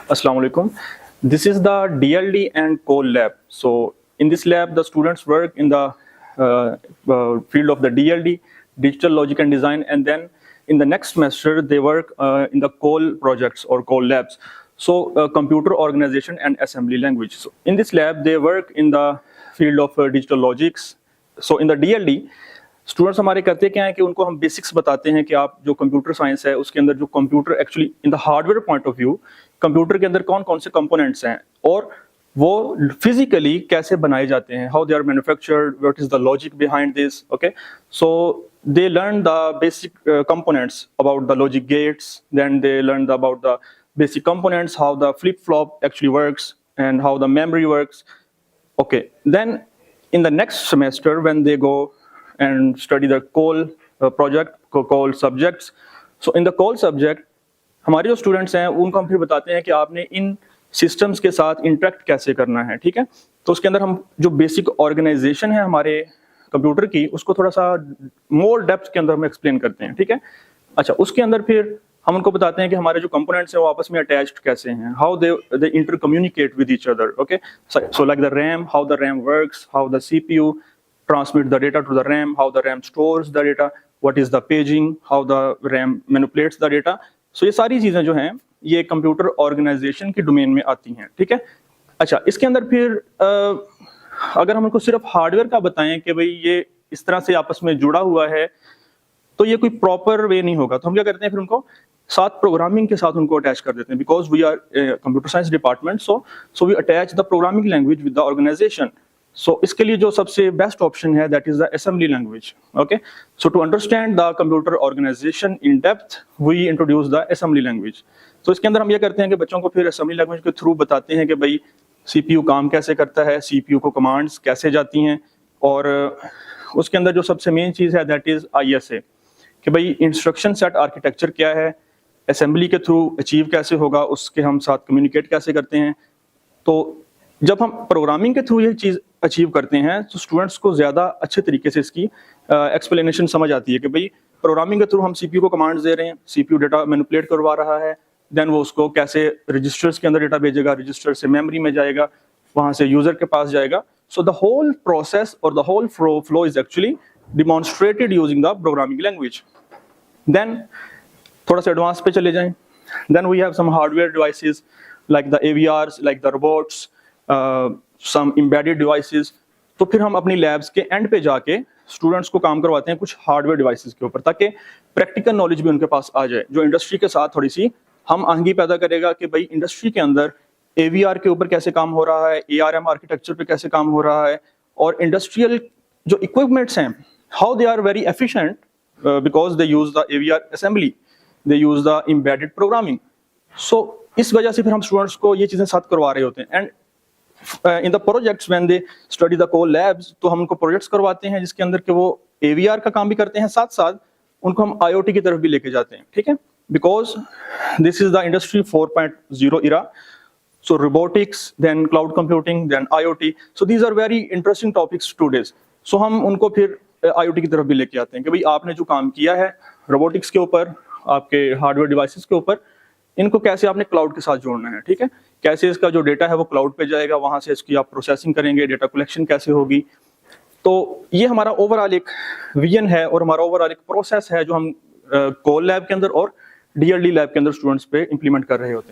Assalamu alaikum. This is the DLD and Cole lab. So in this lab, the students work in the field of the DLD, digital logic and design, and then in the next semester they work in the Cole projects or Cole labs. So computer organization and assembly language. So in this lab, they work in the field of digital logics. So in the DLD, students हमारे करते क्या है कि उनको हम basics बताते हैं कि आप जो कंप्यूटर साइंस है उसके अंदर जो computer actually in the hardware point of view computer के अंदर कौन कौन से कंपोनेंट्स हैं और वो फिजिकली कैसे बनाए जाते हैं, how they are manufactured, what is the logic behind this. Okay, so they learn the basic components about the logic gates, then they learn about the basic components, how the flip flop actually works and how the memory works. Okay, then in the next semester when they go and study the Cole project, Cole subjects. So in the Cole subject, हमारे जो students हैं उनको हम फिर बताते हैं कि आपने इन सिस्टम्स के साथ इंटरेक्ट कैसे करना है. ठीक है, तो उसके अंदर हम जो बेसिक ऑर्गेनाइजेशन है हमारे कंप्यूटर की उसको थोड़ा सा मोर डेप्थ के अंदर हम एक्सप्लेन करते हैं. ठीक है, अच्छा, उसके अंदर फिर हम उनको बताते हैं कि हमारे जो कंपोनेंट्स हैं वो आपस में अटैच्ड कैसे हैं, how they inter communicate with each other. Okay, so like the RAM, how the RAM works, how the CPU transmit the data to the RAM, how the RAM stores the data, what is the paging, how the RAM manipulates the data. So ये सारी चीजें जो हैं ये computer organisation की domain में आती हैं. ठीक है, अच्छा, इसके अंदर फिर अगर हम उनको सिर्फ हार्डवेयर का बताएं कि भाई ये इस तरह से आपस में जुड़ा हुआ है तो ये कोई प्रॉपर वे नहीं होगा. तो हम क्या करते हैं, फिर उनको साथ प्रोग्रामिंग के साथ उनको अटैच कर देते हैं, because we are computer science department. So we attach the programming language with the organisation. So इसके लिए जो सबसे बेस्ट ऑप्शन है that is the assembly language. Okay, so to understand the computer organisation in depth we introduce the assembly language. तो इसके अंदर हम ये करते हैं कि बच्चों को फिर असेंबली लैंग्वेज के थ्रू बताते हैं कि भाई CPU काम कैसे करता है, CPU को कमांड्स कैसे जाती हैं, और उसके अंदर जो सबसे मेन चीज़ है दैट इज ISA, कि भाई इंस्ट्रक्शन सेट आर्किटेक्चर क्या है, असेंबली के थ्रू अचीव कैसे होगा, उसके हम साथ कम्युनिकेट कैसे करते हैं. तो जब हम प्रोग्रामिंग के थ्रू ये चीज़ अचीव करते हैं तो स्टूडेंट्स को ज़्यादा अच्छे तरीके से इसकी एक्सप्लेनेशन समझ आती है कि भाई प्रोग्रामिंग के थ्रू हम CPU को कमांड्स दे रहे हैं, CPU डेटा मैनिपुलेट करवा रहा है, देन वो उसको कैसे रजिस्टर्स के अंदर डेटा भेजेगा, रजिस्टर से मेमोरी में जाएगा, वहाँ से यूज़र के पास जाएगा. सो द होल प्रोसेस और the whole flow is actually demonstrated using the programming language. Then थोड़ा सा एडवांस पे चले जाएं. Then we have some hardware devices like the AVRs, like the robots, some embedded devices. तो फिर हम अपनी लैब्स के एंड पे जाके स्टूडेंट्स को काम करवाते हैं कुछ हार्डवेयर डिवाइसेस के ऊपर, ताकि प्रैक्टिकल नॉलेज भी उनके पास आ जाए, जो इंडस्ट्री के साथ थोड़ी सी हम आहंगी पैदा करेगा कि भाई इंडस्ट्री के अंदर AVR के ऊपर कैसे काम हो रहा है, ARM आर्किटेक्चर पे कैसे काम हो रहा है, और इंडस्ट्रियल जो इक्विपमेंट्स हैं how they are very efficient because they use the AVR assembly, they use the embedded programming. So इस वजह से फिर हम स्टूडेंट्स को ये चीज़ें साथ करवा रहे होते हैं. And in the projects when they study the coal labs, तो हम उनको प्रोजेक्ट्स करवाते हैं जिसके अंदर के वो AVR का काम भी करते हैं, साथ साथ उनको हम IoT की तरफ भी लेके जाते हैं. ठीक है, because this is the industry 4.0 era. So robotics, then cloud computing, then IoT. So these are very interesting topics today's. So हम उनको फिर IoT की तरफ भी लेके आते हैं कि भाई आपने जो काम किया है रोबोटिक्स के ऊपर, आपके हार्डवेयर डिवाइसेस के ऊपर, इनको कैसे आपने क्लाउड के साथ जोड़ना है. ठीक है, कैसे इसका जो डेटा है वो क्लाउड पे जाएगा, वहां से इसकी आप प्रोसेसिंग करेंगे, डेटा कलेक्शन कैसे होगी. तो ये हमारा ओवरऑल एक विजन है और हमारा ओवरऑल एक प्रोसेस है जो हम कोल लैब के अंदर और DLD लैब के अंदर स्टूडेंट्स पे इंप्लीमेंट कर रहे होते हैं.